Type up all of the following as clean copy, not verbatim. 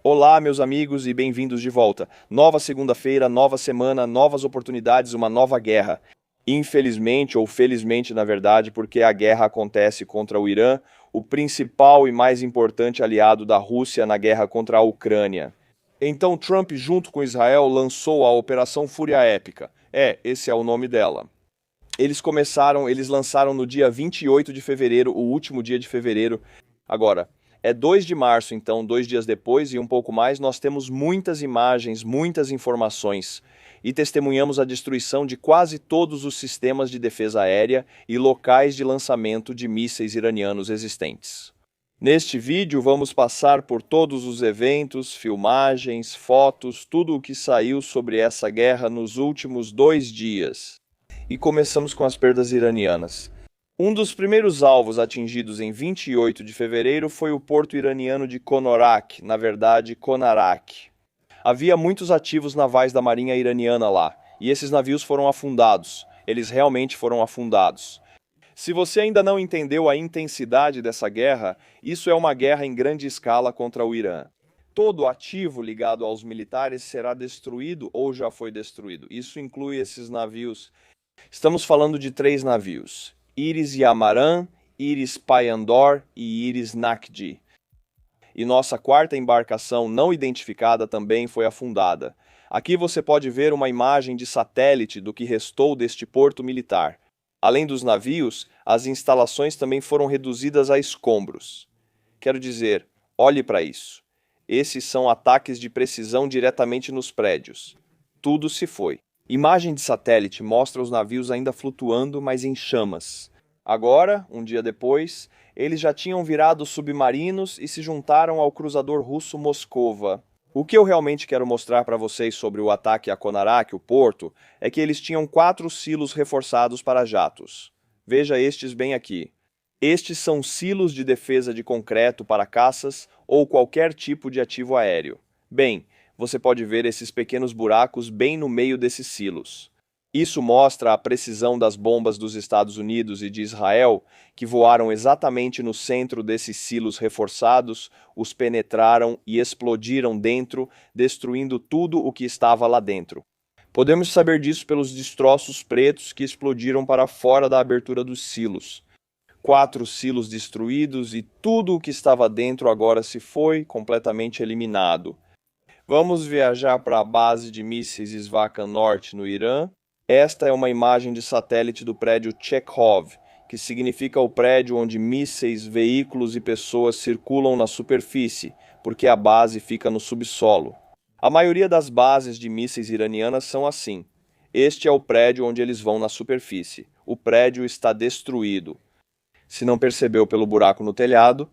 Olá, meus amigos, e bem-vindos de volta. Nova segunda-feira, nova semana, novas oportunidades, uma nova guerra. Infelizmente, ou felizmente, na verdade, porque a guerra acontece contra o Irã, o principal e mais importante aliado da Rússia na guerra contra a Ucrânia. Então, Trump, junto com Israel, lançou a Operação Fúria Épica. Esse é o nome dela. Eles lançaram no dia 28 de fevereiro, o último dia de fevereiro. Agora, é 2 de março, então, 2 dias depois e um pouco mais, nós temos muitas imagens, muitas informações e testemunhamos a destruição de quase todos os sistemas de defesa aérea e locais de lançamento de mísseis iranianos existentes. Neste vídeo, vamos passar por todos os eventos, filmagens, fotos, tudo o que saiu sobre essa guerra nos últimos 2 dias. E começamos com as perdas iranianas. Um dos primeiros alvos atingidos em 28 de fevereiro foi o porto iraniano de Konorak, na verdade, Konarak. Havia muitos ativos navais da marinha iraniana lá, e esses navios foram afundados. Eles realmente foram afundados. Se você ainda não entendeu a intensidade dessa guerra, isso é uma guerra em grande escala contra o Irã. Todo ativo ligado aos militares será destruído ou já foi destruído. Isso inclui esses navios. Estamos falando de 3 navios: Iris Yamaran, Iris Payandor e Iris Nakdi. E nossa quarta embarcação não identificada também foi afundada. Aqui você pode ver uma imagem de satélite do que restou deste porto militar. Além dos navios, as instalações também foram reduzidas a escombros. Quero dizer, olhe para isso. Esses são ataques de precisão diretamente nos prédios. Tudo se foi. Imagem de satélite mostra os navios ainda flutuando, mas em chamas. Agora, um dia depois, eles já tinham virado submarinos e se juntaram ao cruzador russo Moskova. O que eu realmente quero mostrar para vocês sobre o ataque a Konarak, o porto, é que eles tinham 4 silos reforçados para jatos. Veja estes bem aqui. Estes são silos de defesa de concreto para caças ou qualquer tipo de ativo aéreo. Bem, você pode ver esses pequenos buracos bem no meio desses silos. Isso mostra a precisão das bombas dos Estados Unidos e de Israel, que voaram exatamente no centro desses silos reforçados, os penetraram e explodiram dentro, destruindo tudo o que estava lá dentro. Podemos saber disso pelos destroços pretos que explodiram para fora da abertura dos silos. 4 silos destruídos e tudo o que estava dentro agora se foi completamente eliminado. Vamos viajar para a base de mísseis Isfahan Norte, no Irã. Esta é uma imagem de satélite do prédio Chekhov, que significa o prédio onde mísseis, veículos e pessoas circulam na superfície, porque a base fica no subsolo. A maioria das bases de mísseis iranianas são assim. Este é o prédio onde eles vão na superfície. O prédio está destruído. Se não percebeu pelo buraco no telhado.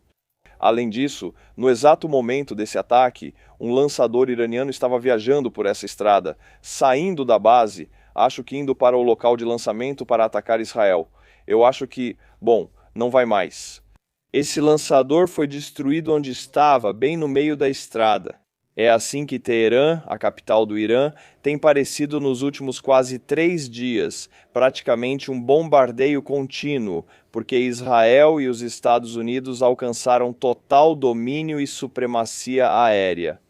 Além disso, no exato momento desse ataque, um lançador iraniano estava viajando por essa estrada, saindo da base, acho que indo para o local de lançamento para atacar Israel. Eu acho que, não vai mais. Esse lançador foi destruído onde estava, bem no meio da estrada. É assim que Teherã, a capital do Irã, tem parecido nos últimos quase 3 dias, praticamente um bombardeio contínuo, porque Israel e os Estados Unidos alcançaram total domínio e supremacia aérea.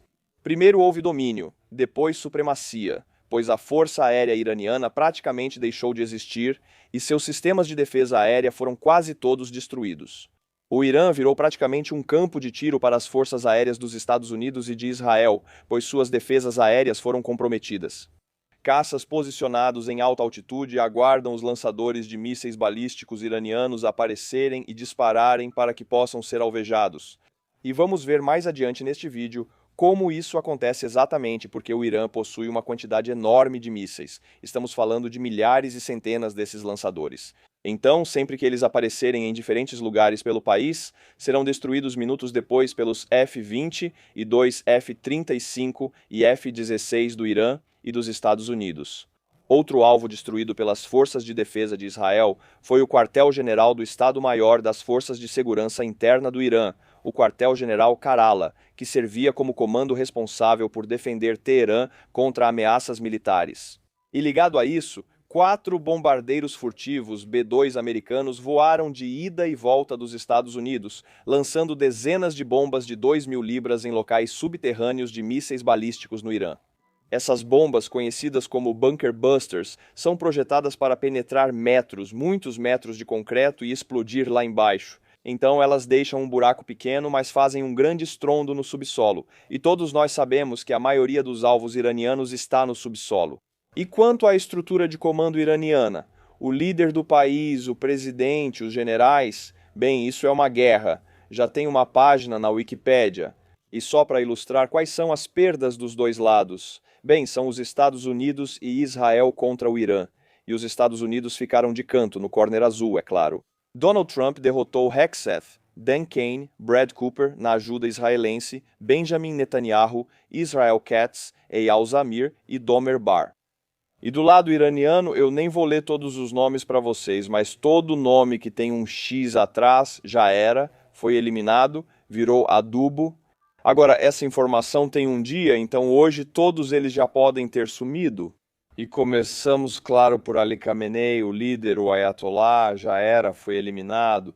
Primeiro houve domínio, depois supremacia, pois a força aérea iraniana praticamente deixou de existir e seus sistemas de defesa aérea foram quase todos destruídos. O Irã virou praticamente um campo de tiro para as forças aéreas dos Estados Unidos e de Israel, pois suas defesas aéreas foram comprometidas. Caças posicionados em alta altitude aguardam os lançadores de mísseis balísticos iranianos aparecerem e dispararem para que possam ser alvejados. E vamos ver mais adiante neste vídeo como isso acontece exatamente, porque o Irã possui uma quantidade enorme de mísseis. Estamos falando de milhares e centenas desses lançadores. Então, sempre que eles aparecerem em diferentes lugares pelo país, serão destruídos minutos depois pelos F-20 e 2 F-35 e F-16 do Irã e dos Estados Unidos. Outro alvo destruído pelas Forças de Defesa de Israel foi o quartel-general do Estado-Maior das Forças de Segurança Interna do Irã, o quartel-general Karala, que servia como comando responsável por defender Teherã contra ameaças militares. E ligado a isso, 4 bombardeiros furtivos B-2 americanos voaram de ida e volta dos Estados Unidos, lançando dezenas de bombas de 2.000 libras em locais subterrâneos de mísseis balísticos no Irã. Essas bombas, conhecidas como Bunker Busters, são projetadas para penetrar metros, muitos metros de concreto e explodir lá embaixo. Então elas deixam um buraco pequeno, mas fazem um grande estrondo no subsolo. E todos nós sabemos que a maioria dos alvos iranianos está no subsolo. E quanto à estrutura de comando iraniana? O líder do país, o presidente, os generais? Bem, isso é uma guerra. Já tem uma página na Wikipédia. E só para ilustrar quais são as perdas dos dois lados. Bem, são os Estados Unidos e Israel contra o Irã. E os Estados Unidos ficaram de canto, no corner azul, é claro. Donald Trump derrotou Hegseth, Dan Kane, Brad Cooper na ajuda israelense, Benjamin Netanyahu, Israel Katz, Eyal Zamir e Domer Bar. E do lado iraniano, eu nem vou ler todos os nomes para vocês, mas todo nome que tem um X atrás já era, foi eliminado, virou adubo. Agora, essa informação tem um dia, então hoje todos eles já podem ter sumido. E começamos, claro, por Ali Khamenei, o líder, o Ayatollah, já era, foi eliminado.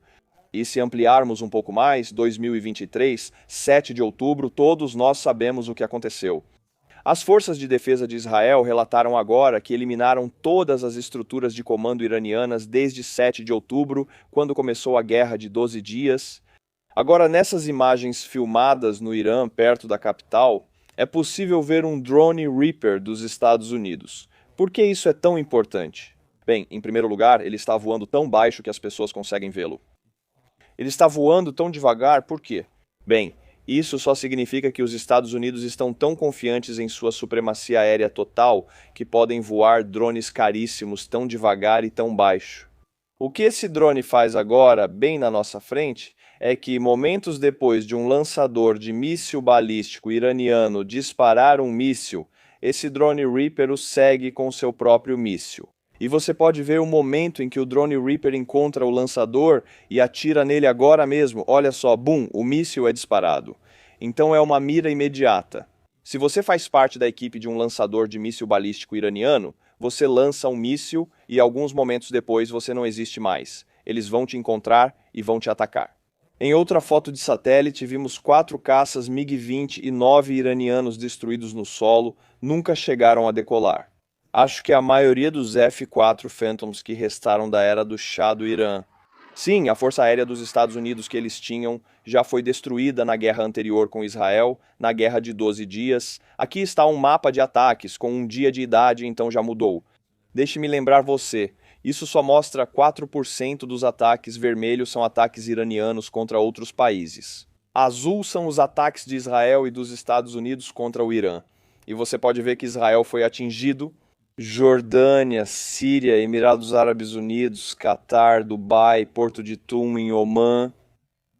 E se ampliarmos um pouco mais, 2023, 7 de outubro, todos nós sabemos o que aconteceu. As forças de defesa de Israel relataram agora que eliminaram todas as estruturas de comando iranianas desde 7 de outubro, quando começou a guerra de 12 dias. Agora, nessas imagens filmadas no Irã, perto da capital, é possível ver um drone Reaper dos Estados Unidos. Por que isso é tão importante? Bem, em primeiro lugar, ele está voando tão baixo que as pessoas conseguem vê-lo. Ele está voando tão devagar por quê? Bem, isso só significa que os Estados Unidos estão tão confiantes em sua supremacia aérea total que podem voar drones caríssimos tão devagar e tão baixo. O que esse drone faz agora, bem na nossa frente, é que momentos depois de um lançador de míssil balístico iraniano disparar um míssil, esse drone Reaper o segue com seu próprio míssil. E você pode ver o momento em que o drone Reaper encontra o lançador e atira nele agora mesmo. Olha só, bum, o míssil é disparado. Então é uma mira imediata. Se você faz parte da equipe de um lançador de míssil balístico iraniano, você lança um míssil e alguns momentos depois você não existe mais. Eles vão te encontrar e vão te atacar. Em outra foto de satélite, vimos 4 caças MiG-20 e 9 iranianos destruídos no solo, nunca chegaram a decolar. Acho que a maioria dos F-4 Phantoms que restaram da era do Shah do Irã. Sim, a Força Aérea dos Estados Unidos que eles tinham já foi destruída na guerra anterior com Israel, na guerra de 12 dias. Aqui está um mapa de ataques, com um dia de idade, então já mudou. Deixe-me lembrar você, isso só mostra 4% dos ataques vermelhos são ataques iranianos contra outros países. Azul são os ataques de Israel e dos Estados Unidos contra o Irã. E você pode ver que Israel foi atingido. Jordânia, Síria, Emirados Árabes Unidos, Catar, Dubai, Porto de Tum em Omã,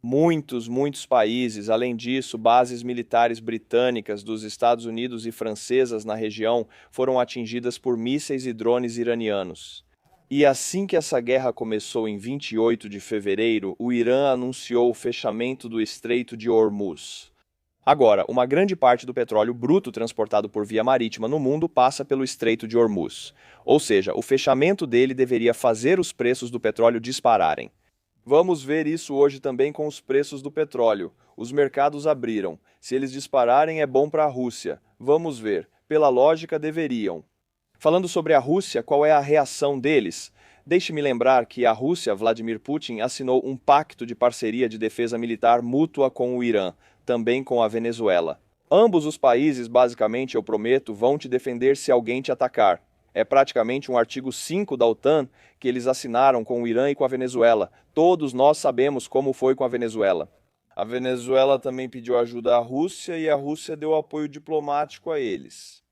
muitos países. Além disso, bases militares britânicas, dos Estados Unidos e francesas na região foram atingidas por mísseis e drones iranianos. E assim que essa guerra começou em 28 de fevereiro, o Irã anunciou o fechamento do Estreito de Hormuz. Agora, uma grande parte do petróleo bruto transportado por via marítima no mundo passa pelo Estreito de Hormuz. Ou seja, o fechamento dele deveria fazer os preços do petróleo dispararem. Vamos ver isso hoje também com os preços do petróleo. Os mercados abriram. Se eles dispararem, é bom para a Rússia. Vamos ver. Pela lógica, deveriam. Falando sobre a Rússia, qual é a reação deles? Deixe-me lembrar que a Rússia, Vladimir Putin, assinou um pacto de parceria de defesa militar mútua com o Irã, também com a Venezuela. Ambos os países, basicamente, eu prometo, vão te defender se alguém te atacar. É praticamente um artigo 5 da OTAN que eles assinaram com o Irã e com a Venezuela. Todos nós sabemos como foi com a Venezuela. A Venezuela também pediu ajuda à Rússia e a Rússia deu apoio diplomático a eles.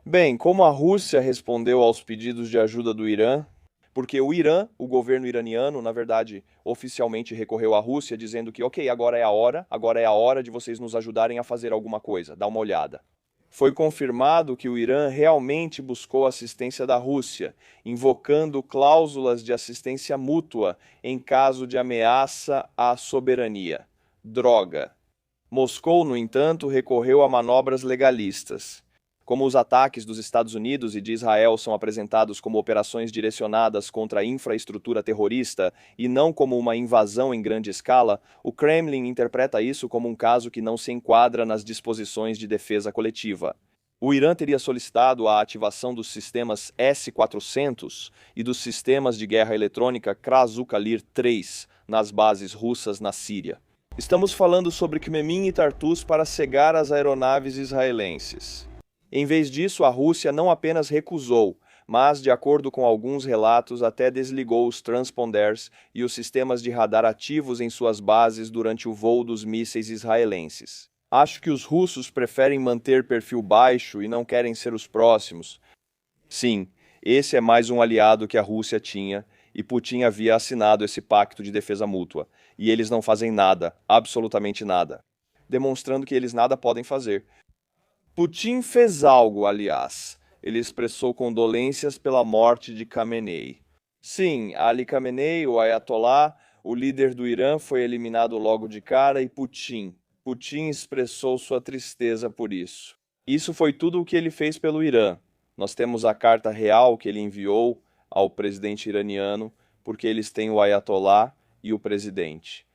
Bem, como a Rússia respondeu aos pedidos de ajuda do Irã? Porque o Irã, o governo iraniano, na verdade, oficialmente recorreu à Rússia dizendo que, ok, agora é a hora de vocês nos ajudarem a fazer alguma coisa, dá uma olhada. Foi confirmado que o Irã realmente buscou assistência da Rússia, invocando cláusulas de assistência mútua em caso de ameaça à soberania. Droga. Moscou, no entanto, recorreu a manobras legalistas. Como os ataques dos Estados Unidos e de Israel são apresentados como operações direcionadas contra a infraestrutura terrorista e não como uma invasão em grande escala, o Kremlin interpreta isso como um caso que não se enquadra nas disposições de defesa coletiva. O Irã teria solicitado a ativação dos sistemas S-400 e dos sistemas de guerra eletrônica Krasukh-3 nas bases russas na Síria. Estamos falando sobre Khmeimim e Tartus para cegar as aeronaves israelenses. Em vez disso, a Rússia não apenas recusou, mas, de acordo com alguns relatos, até desligou os transponders e os sistemas de radar ativos em suas bases durante o voo dos mísseis israelenses. Acho que os russos preferem manter perfil baixo e não querem ser os próximos. Sim, esse é mais um aliado que a Rússia tinha, e Putin havia assinado esse pacto de defesa mútua, e eles não fazem nada, absolutamente nada, demonstrando que eles nada podem fazer. Putin fez algo, aliás. Ele expressou condolências pela morte de Khamenei. Sim, Ali Khamenei, o Ayatollah, o líder do Irã, foi eliminado logo de cara, e Putin expressou sua tristeza por isso. Isso foi tudo o que ele fez pelo Irã. Nós temos a carta real que ele enviou ao presidente iraniano, porque eles têm o Ayatollah e o presidente.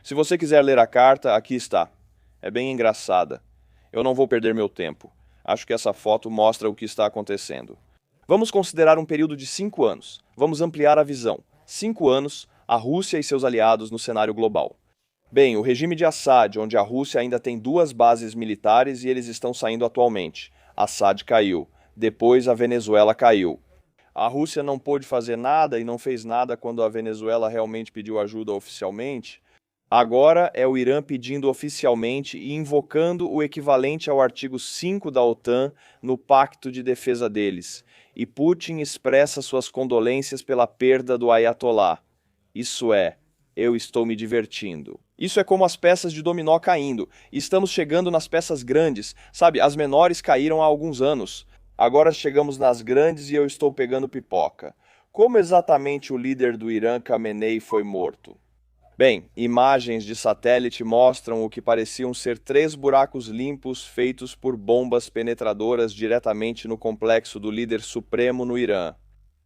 Se você quiser ler a carta, aqui está. É bem engraçada. Eu não vou perder meu tempo. Acho que essa foto mostra o que está acontecendo. Vamos considerar um período de 5 anos. Vamos ampliar a visão. 5 anos, a Rússia e seus aliados no cenário global. Bem, o regime de Assad, onde a Rússia ainda tem 2 bases militares e eles estão saindo atualmente. Assad caiu. Depois a Venezuela caiu. A Rússia não pôde fazer nada e não fez nada quando a Venezuela realmente pediu ajuda oficialmente. Agora é o Irã pedindo oficialmente e invocando o equivalente ao artigo 5 da OTAN no pacto de defesa deles. E Putin expressa suas condolências pela perda do Ayatollah. Isso é, eu estou me divertindo. Isso é como as peças de dominó caindo. Estamos chegando nas peças grandes, sabe? As menores caíram há alguns anos. Agora chegamos nas grandes e eu estou pegando pipoca. Como exatamente o líder do Irã, Khamenei, foi morto? Bem, imagens de satélite mostram o que pareciam ser 3 buracos limpos feitos por bombas penetradoras diretamente no complexo do líder supremo no Irã.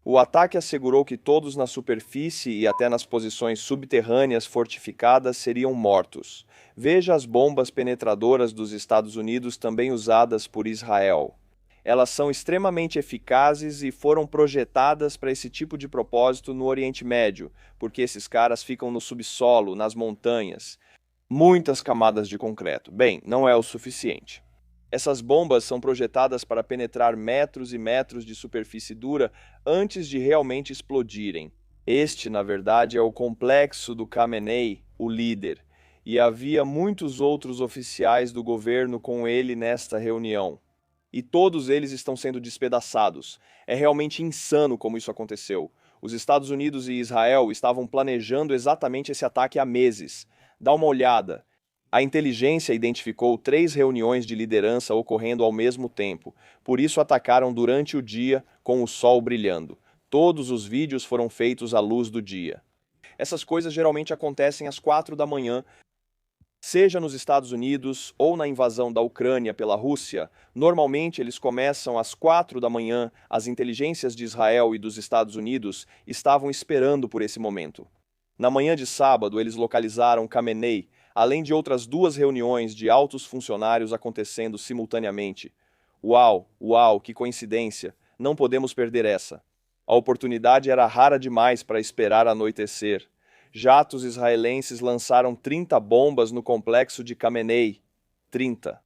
O ataque assegurou que todos na superfície e até nas posições subterrâneas fortificadas seriam mortos. Veja as bombas penetradoras dos Estados Unidos também usadas por Israel. Elas são extremamente eficazes e foram projetadas para esse tipo de propósito no Oriente Médio, porque esses caras ficam no subsolo, nas montanhas. Muitas camadas de concreto. Bem, não é o suficiente. Essas bombas são projetadas para penetrar metros e metros de superfície dura antes de realmente explodirem. Este, na verdade, é o complexo do Khamenei, o líder, e havia muitos outros oficiais do governo com ele nesta reunião. E todos eles estão sendo despedaçados. É realmente insano como isso aconteceu. Os Estados Unidos e Israel estavam planejando exatamente esse ataque há meses. Dá uma olhada. A inteligência identificou 3 reuniões de liderança ocorrendo ao mesmo tempo. Por isso atacaram durante o dia, com o sol brilhando. Todos os vídeos foram feitos à luz do dia. Essas coisas geralmente acontecem às 4 da manhã, seja nos Estados Unidos ou na invasão da Ucrânia pela Rússia. Normalmente eles começam às 4 da manhã. As inteligências de Israel e dos Estados Unidos estavam esperando por esse momento. Na manhã de sábado, eles localizaram Khamenei, além de outras 2 reuniões de altos funcionários acontecendo simultaneamente. Uau, que coincidência! Não podemos perder essa. A oportunidade era rara demais para esperar anoitecer. Jatos israelenses lançaram 30 bombas no complexo de Khamenei. 30.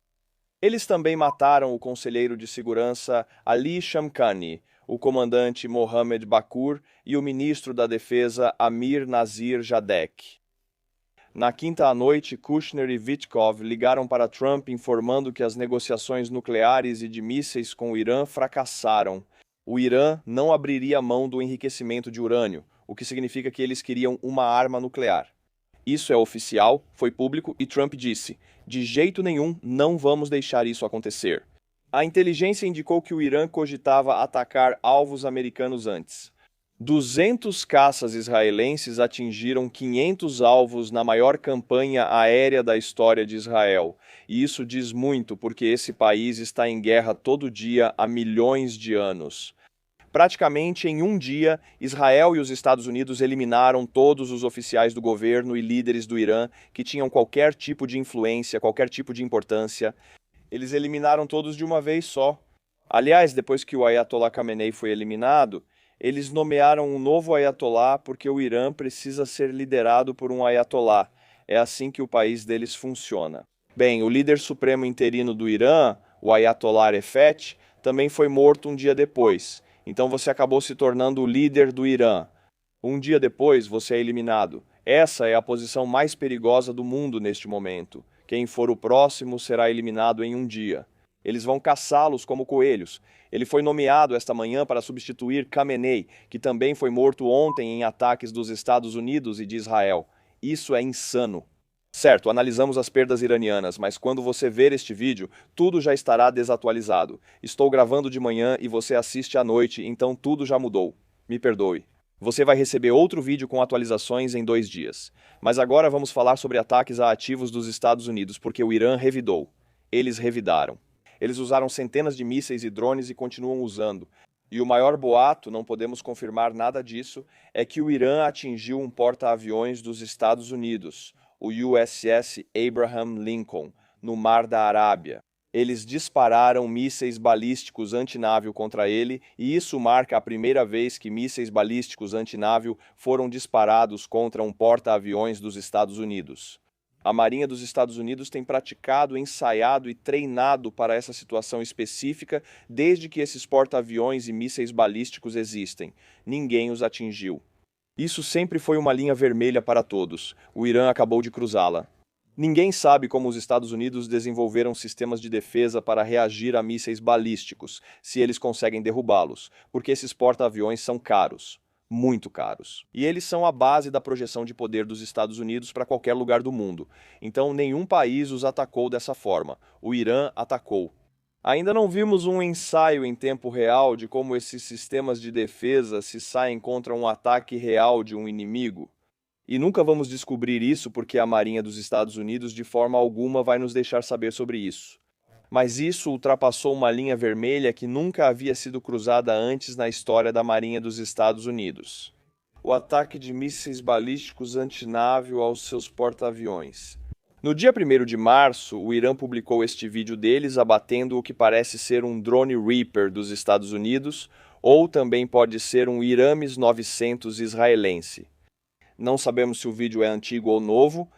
Eles também mataram o conselheiro de segurança Ali Shamkhani, o comandante Mohammed Bakur e o ministro da Defesa Amir Nazir Jadek. Na quinta à noite, Kushner e Witkoff ligaram para Trump informando que as negociações nucleares e de mísseis com o Irã fracassaram. O Irã não abriria mão do enriquecimento de urânio, o que significa que eles queriam uma arma nuclear. Isso é oficial, foi público e Trump disse: de jeito nenhum, não vamos deixar isso acontecer. A inteligência indicou que o Irã cogitava atacar alvos americanos antes. 200 caças israelenses atingiram 500 alvos na maior campanha aérea da história de Israel. E isso diz muito, porque esse país está em guerra todo dia há milhões de anos. Praticamente em um dia, Israel e os Estados Unidos eliminaram todos os oficiais do governo e líderes do Irã que tinham qualquer tipo de influência, qualquer tipo de importância. Eles eliminaram todos de uma vez só. Aliás, depois que o Ayatollah Khamenei foi eliminado, eles nomearam um novo Ayatollah porque o Irã precisa ser liderado por um Ayatollah. É assim que o país deles funciona. Bem, o líder supremo interino do Irã, o Ayatollah Arefat, também foi morto um dia depois. Então você acabou se tornando o líder do Irã. Um dia depois, você é eliminado. Essa é a posição mais perigosa do mundo neste momento. Quem for o próximo será eliminado em um dia. Eles vão caçá-los como coelhos. Ele foi nomeado esta manhã para substituir Khamenei, que também foi morto ontem em ataques dos Estados Unidos e de Israel. Isso é insano. Certo, analisamos as perdas iranianas, mas quando você ver este vídeo, tudo já estará desatualizado. Estou gravando de manhã e você assiste à noite, então tudo já mudou. Me perdoe. Você vai receber outro vídeo com atualizações em 2 dias. Mas agora vamos falar sobre ataques a ativos dos Estados Unidos, porque o Irã revidou. Eles revidaram. Eles usaram centenas de mísseis e drones e continuam usando. E o maior boato, não podemos confirmar nada disso, é que o Irã atingiu um porta-aviões dos Estados Unidos, o USS Abraham Lincoln, no Mar da Arábia. Eles dispararam mísseis balísticos antinávio contra ele, e isso marca a primeira vez que mísseis balísticos antinávio foram disparados contra um porta-aviões dos Estados Unidos. A Marinha dos Estados Unidos tem praticado, ensaiado e treinado para essa situação específica desde que esses porta-aviões e mísseis balísticos existem. Ninguém os atingiu. Isso sempre foi uma linha vermelha para todos. O Irã acabou de cruzá-la. Ninguém sabe como os Estados Unidos desenvolveram sistemas de defesa para reagir a mísseis balísticos, se eles conseguem derrubá-los, porque esses porta-aviões são caros. Muito caros. E eles são a base da projeção de poder dos Estados Unidos para qualquer lugar do mundo. Então nenhum país os atacou dessa forma. O Irã atacou. Ainda não vimos um ensaio em tempo real de como esses sistemas de defesa se saem contra um ataque real de um inimigo. E nunca vamos descobrir isso porque a Marinha dos Estados Unidos de forma alguma vai nos deixar saber sobre isso. Mas isso ultrapassou uma linha vermelha que nunca havia sido cruzada antes na história da Marinha dos Estados Unidos. O ataque de mísseis balísticos antinávio aos seus porta-aviões. No dia 1º de março, o Irã publicou este vídeo deles abatendo o que parece ser um drone Reaper dos Estados Unidos, ou também pode ser um Irames 900 israelense. Não sabemos se o vídeo é antigo ou novo,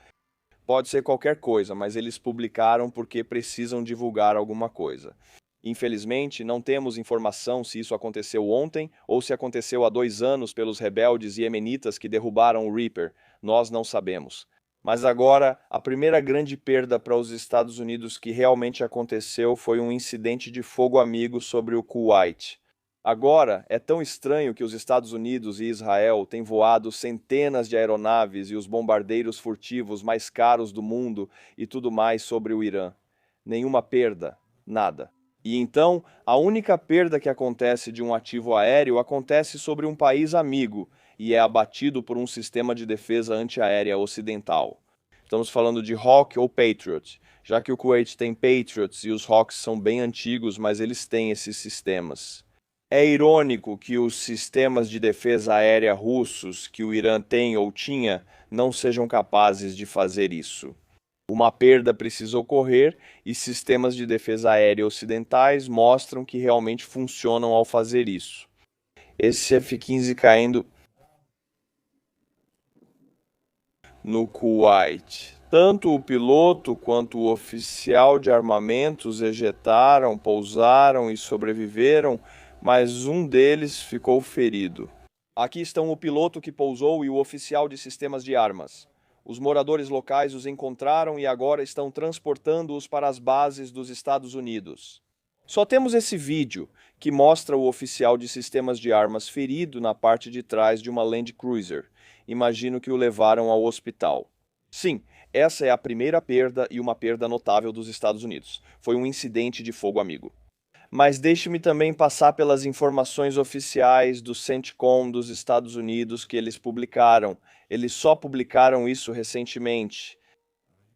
pode ser qualquer coisa, mas eles publicaram porque precisam divulgar alguma coisa. Infelizmente, não temos informação se isso aconteceu ontem ou se aconteceu há 2 anos pelos rebeldes iemenitas que derrubaram o Reaper. Nós não sabemos. Mas agora, a primeira grande perda para os Estados Unidos que realmente aconteceu foi um incidente de fogo amigo sobre o Kuwait. Agora, é tão estranho que os Estados Unidos e Israel têm voado centenas de aeronaves e os bombardeiros furtivos mais caros do mundo e tudo mais sobre o Irã. Nenhuma perda, nada. E então, a única perda que acontece de um ativo aéreo acontece sobre um país amigo e é abatido por um sistema de defesa antiaérea ocidental. Estamos falando de Hawk ou Patriot, já que o Kuwait tem Patriots e os Hawks são bem antigos, mas eles têm esses sistemas. É irônico que os sistemas de defesa aérea russos que o Irã tem ou tinha não sejam capazes de fazer isso. Uma perda precisa ocorrer e sistemas de defesa aérea ocidentais mostram que realmente funcionam ao fazer isso. Esse F-15 caindo no Kuwait. Tanto o piloto quanto o oficial de armamentos ejetaram, pousaram e sobreviveram, mas um deles ficou ferido. Aqui estão o piloto que pousou e o oficial de sistemas de armas. Os moradores locais os encontraram e agora estão transportando-os para as bases dos Estados Unidos. Só temos esse vídeo, que mostra o oficial de sistemas de armas ferido na parte de trás de uma Land Cruiser. Imagino que o levaram ao hospital. Sim, essa é a primeira perda e uma perda notável dos Estados Unidos. Foi um incidente de fogo amigo. Mas deixe-me também passar pelas informações oficiais do CENTCOM dos Estados Unidos que eles publicaram. Eles só publicaram isso recentemente.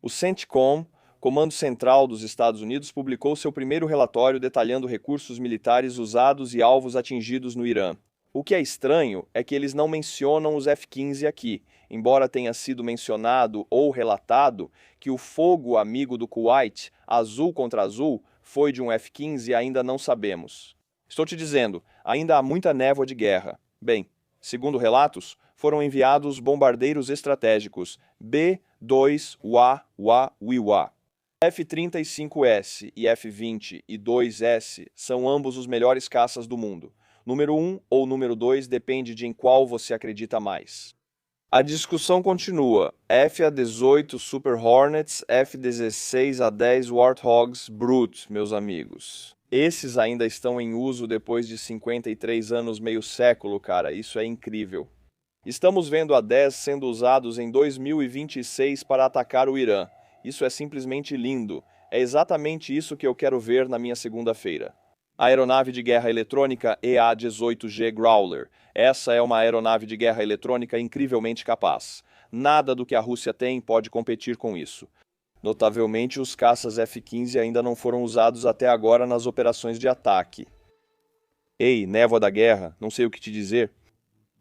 O CENTCOM, Comando Central dos Estados Unidos, publicou seu primeiro relatório detalhando recursos militares usados e alvos atingidos no Irã. O que é estranho é que eles não mencionam os F-15 aqui, embora tenha sido mencionado ou relatado que o fogo amigo do Kuwait, azul contra azul, foi de um F-15 e ainda não sabemos. Estou te dizendo, ainda há muita névoa de guerra. Bem, segundo relatos, foram enviados bombardeiros estratégicos B-2WA F-35S e F-20 e 2S são ambos os melhores caças do mundo. Número 1 ou número 2 depende de em qual você acredita mais. A discussão continua. F-A-18 Super Hornets, F-16A10 Warthogs Brute, meus amigos. Esses ainda estão em uso depois de 53 anos, meio século, cara. Isso é incrível. Estamos vendo A-10 sendo usados em 2026 para atacar o Irã. Isso é simplesmente lindo. É exatamente isso que eu quero ver na minha segunda-feira. A aeronave de guerra eletrônica EA-18G Growler. Essa é uma aeronave de guerra eletrônica incrivelmente capaz. Nada do que a Rússia tem pode competir com isso. Notavelmente, os caças F-15 ainda não foram usados até agora nas operações de ataque. Ei, névoa da guerra, não sei o que te dizer.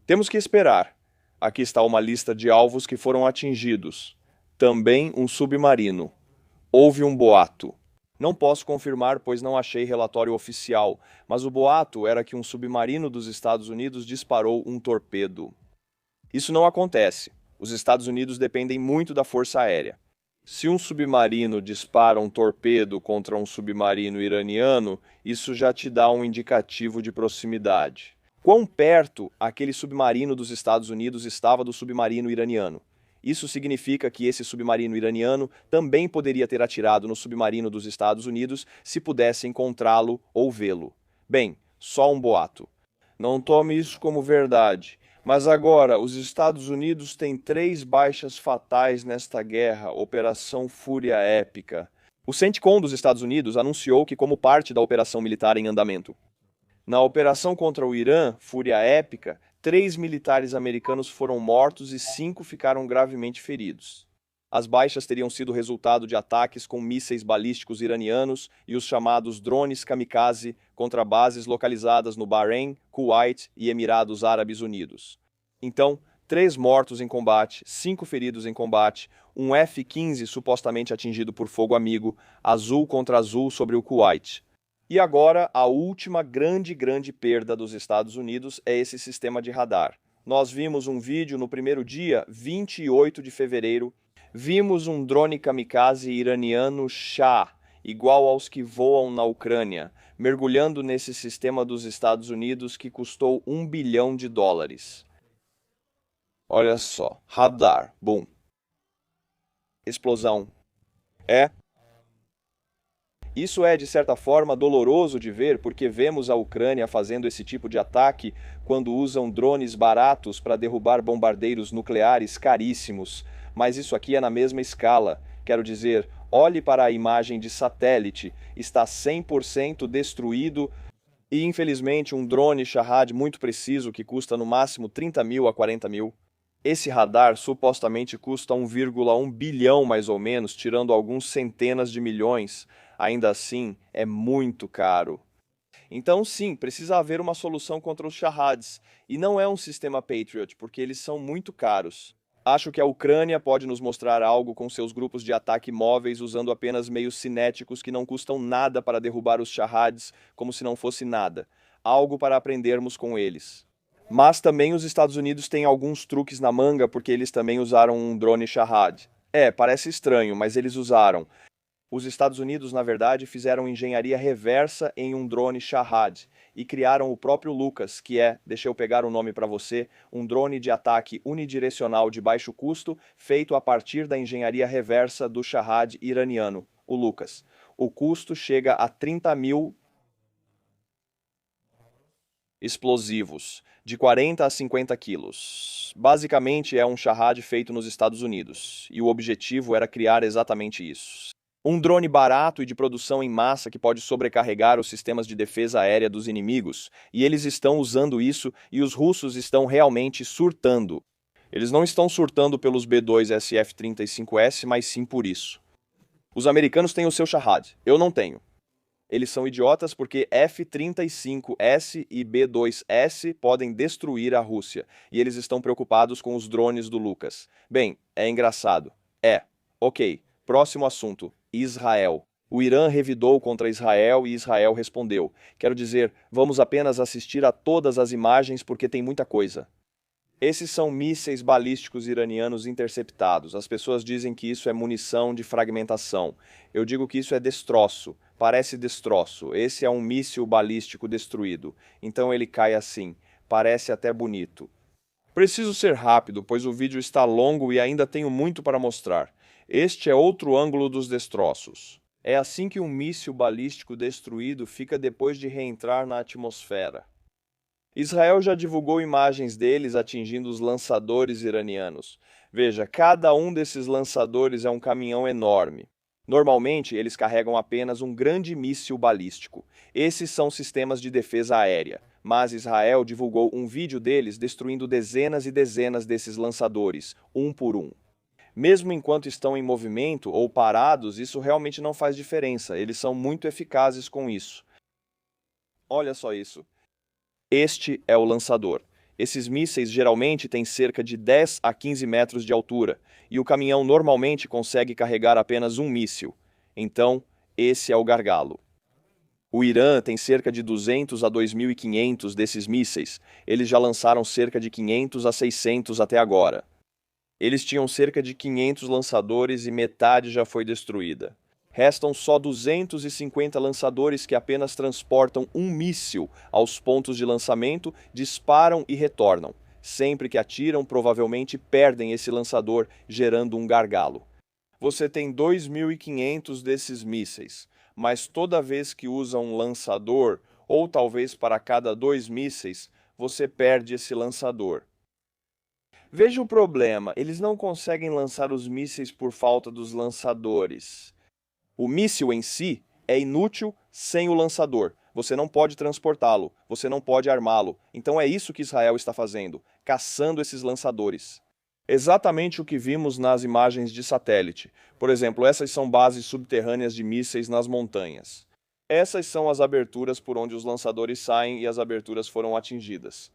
Temos que esperar. Aqui está uma lista de alvos que foram atingidos. Também um submarino. Houve um boato. Não posso confirmar, pois não achei relatório oficial, mas o boato era que um submarino dos Estados Unidos disparou um torpedo. Isso não acontece. Os Estados Unidos dependem muito da Força Aérea. Se um submarino dispara um torpedo contra um submarino iraniano, isso já te dá um indicativo de proximidade. Quão perto aquele submarino dos Estados Unidos estava do submarino iraniano? Isso significa que esse submarino iraniano também poderia ter atirado no submarino dos Estados Unidos se pudesse encontrá-lo ou vê-lo. Bem, só um boato. Não tome isso como verdade. Mas agora, os Estados Unidos têm 3 baixas fatais nesta guerra, Operação Fúria Épica. O CENTCOM dos Estados Unidos anunciou que, como parte da operação militar em andamento, na operação contra o Irã, Fúria Épica, 3 militares americanos foram mortos e 5 ficaram gravemente feridos. As baixas teriam sido resultado de ataques com mísseis balísticos iranianos e os chamados drones kamikaze contra bases localizadas no Bahrein, Kuwait e Emirados Árabes Unidos. Então, 3 mortos em combate, 5 feridos em combate, um F-15 supostamente atingido por fogo amigo, azul contra azul sobre o Kuwait. E agora, a última grande perda dos Estados Unidos é esse sistema de radar. Nós vimos um vídeo no primeiro dia, 28 de fevereiro, vimos um drone kamikaze iraniano Shah, igual aos que voam na Ucrânia, mergulhando nesse sistema dos Estados Unidos que custou $1 bilhão. Olha só, radar, boom. Explosão. Isso é, de certa forma, doloroso de ver porque vemos a Ucrânia fazendo esse tipo de ataque quando usam drones baratos para derrubar bombardeiros nucleares caríssimos. Mas isso aqui é na mesma escala. Quero dizer, olhe para a imagem de satélite, está 100% destruído e, infelizmente, um drone Shahed muito preciso que custa no máximo 30 mil a 40 mil. Esse radar supostamente custa 1,1 bilhão mais ou menos, tirando alguns centenas de milhões. Ainda assim, é muito caro. Então, sim, precisa haver uma solução contra os Shahads, e não é um sistema Patriot, porque eles são muito caros. Acho que a Ucrânia pode nos mostrar algo com seus grupos de ataque móveis usando apenas meios cinéticos que não custam nada para derrubar os Shahads, como se não fosse nada. Algo para aprendermos com eles. Mas também os Estados Unidos têm alguns truques na manga porque eles também usaram um drone Shahed. Parece estranho, mas eles usaram. Os Estados Unidos, na verdade, fizeram engenharia reversa em um drone Shahed e criaram o próprio Lucas, que é, deixa eu pegar o nome para você, um drone de ataque unidirecional de baixo custo feito a partir da engenharia reversa do Shahed iraniano, o Lucas. O custo chega a 30 mil explosivos, de 40 a 50 quilos. Basicamente é um Shahed feito nos Estados Unidos, e o objetivo era criar exatamente isso. Um drone barato e de produção em massa que pode sobrecarregar os sistemas de defesa aérea dos inimigos, e eles estão usando isso e os russos estão realmente surtando. Eles não estão surtando pelos B-2 SF-35S, mas sim por isso. Os americanos têm o seu Shahad, eu não tenho. Eles são idiotas porque F-35S e B-2S podem destruir a Rússia, e eles estão preocupados com os drones do Lucas. Bem, é engraçado. Ok. Próximo assunto, Israel. O Irã revidou contra Israel e Israel respondeu. Quero dizer, vamos apenas assistir a todas as imagens porque tem muita coisa. Esses são mísseis balísticos iranianos interceptados. As pessoas dizem que isso é munição de fragmentação. Eu digo que isso é destroço. Parece destroço. Esse é um míssil balístico destruído. Então ele cai assim. Parece até bonito. Preciso ser rápido, pois o vídeo está longo e ainda tenho muito para mostrar. Este é outro ângulo dos destroços. É assim que um míssil balístico destruído fica depois de reentrar na atmosfera. Israel já divulgou imagens deles atingindo os lançadores iranianos. Veja, cada um desses lançadores é um caminhão enorme. Normalmente, eles carregam apenas um grande míssil balístico. Esses são sistemas de defesa aérea. Mas Israel divulgou um vídeo deles destruindo dezenas e dezenas desses lançadores, um por um. Mesmo enquanto estão em movimento ou parados, isso realmente não faz diferença. Eles são muito eficazes com isso. Olha só isso. Este é o lançador. Esses mísseis geralmente têm cerca de 10 a 15 metros de altura, e o caminhão normalmente consegue carregar apenas um míssil. Então, esse é o gargalo. O Irã tem cerca de 200 a 2.500 desses mísseis. Eles já lançaram cerca de 500 a 600 até agora. Eles tinham cerca de 500 lançadores e metade já foi destruída. Restam só 250 lançadores que apenas transportam um míssil aos pontos de lançamento, disparam e retornam. Sempre que atiram, provavelmente perdem esse lançador, gerando um gargalo. Você tem 2.500 desses mísseis, mas toda vez que usa um lançador, ou talvez para cada 2 mísseis, você perde esse lançador. Veja o problema, eles não conseguem lançar os mísseis por falta dos lançadores. O míssil em si é inútil sem o lançador. Você não pode transportá-lo, você não pode armá-lo. Então é isso que Israel está fazendo, caçando esses lançadores. Exatamente o que vimos nas imagens de satélite. Por exemplo, essas são bases subterrâneas de mísseis nas montanhas. Essas são as aberturas por onde os lançadores saem e as aberturas foram atingidas.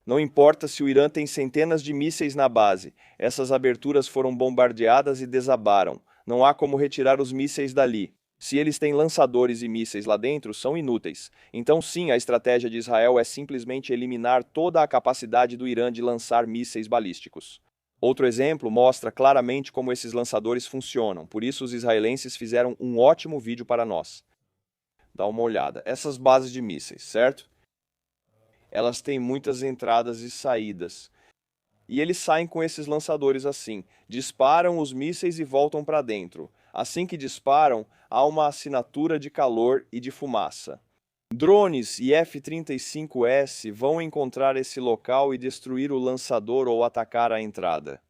Não importa se o Irã tem centenas de mísseis na base, essas aberturas foram bombardeadas e desabaram. Não há como retirar os mísseis dali. Se eles têm lançadores e mísseis lá dentro, são inúteis. Então sim, a estratégia de Israel é simplesmente eliminar toda a capacidade do Irã de lançar mísseis balísticos. Outro exemplo mostra claramente como esses lançadores funcionam, por isso os israelenses fizeram um ótimo vídeo para nós. Dá uma olhada. Essas bases de mísseis, certo? Elas têm muitas entradas e saídas. E eles saem com esses lançadores assim, disparam os mísseis e voltam para dentro. Assim que disparam, há uma assinatura de calor e de fumaça. Drones e F-35S vão encontrar esse local e destruir o lançador ou atacar a entrada.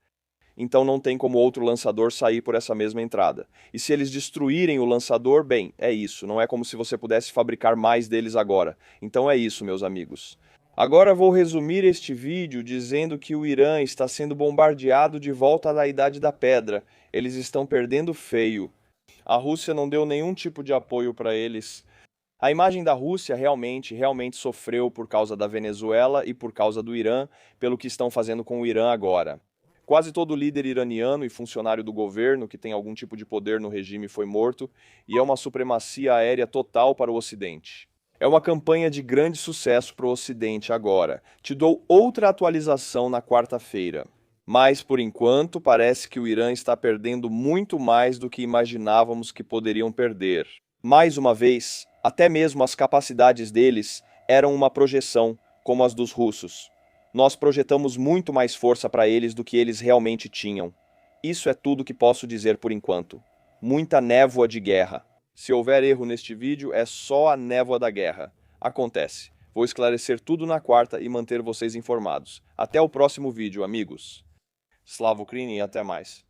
Então não tem como outro lançador sair por essa mesma entrada. E se eles destruírem o lançador, bem, é isso. Não é como se você pudesse fabricar mais deles agora. Então é isso, meus amigos. Agora vou resumir este vídeo dizendo que o Irã está sendo bombardeado de volta da Idade da Pedra. Eles estão perdendo feio. A Rússia não deu nenhum tipo de apoio para eles. A imagem da Rússia realmente sofreu por causa da Venezuela e por causa do Irã, pelo que estão fazendo com o Irã agora. Quase todo líder iraniano e funcionário do governo que tem algum tipo de poder no regime foi morto, e é uma supremacia aérea total para o Ocidente. É uma campanha de grande sucesso para o Ocidente agora. Te dou outra atualização na quarta-feira. Mas, por enquanto, parece que o Irã está perdendo muito mais do que imaginávamos que poderiam perder. Mais uma vez, até mesmo as capacidades deles eram uma projeção, como as dos russos. Nós projetamos muito mais força para eles do que eles realmente tinham. Isso é tudo que posso dizer por enquanto. Muita névoa de guerra. Se houver erro neste vídeo, é só a névoa da guerra. Acontece. Vou esclarecer tudo na quarta e manter vocês informados. Até o próximo vídeo, amigos. Slava Ukraini e até mais.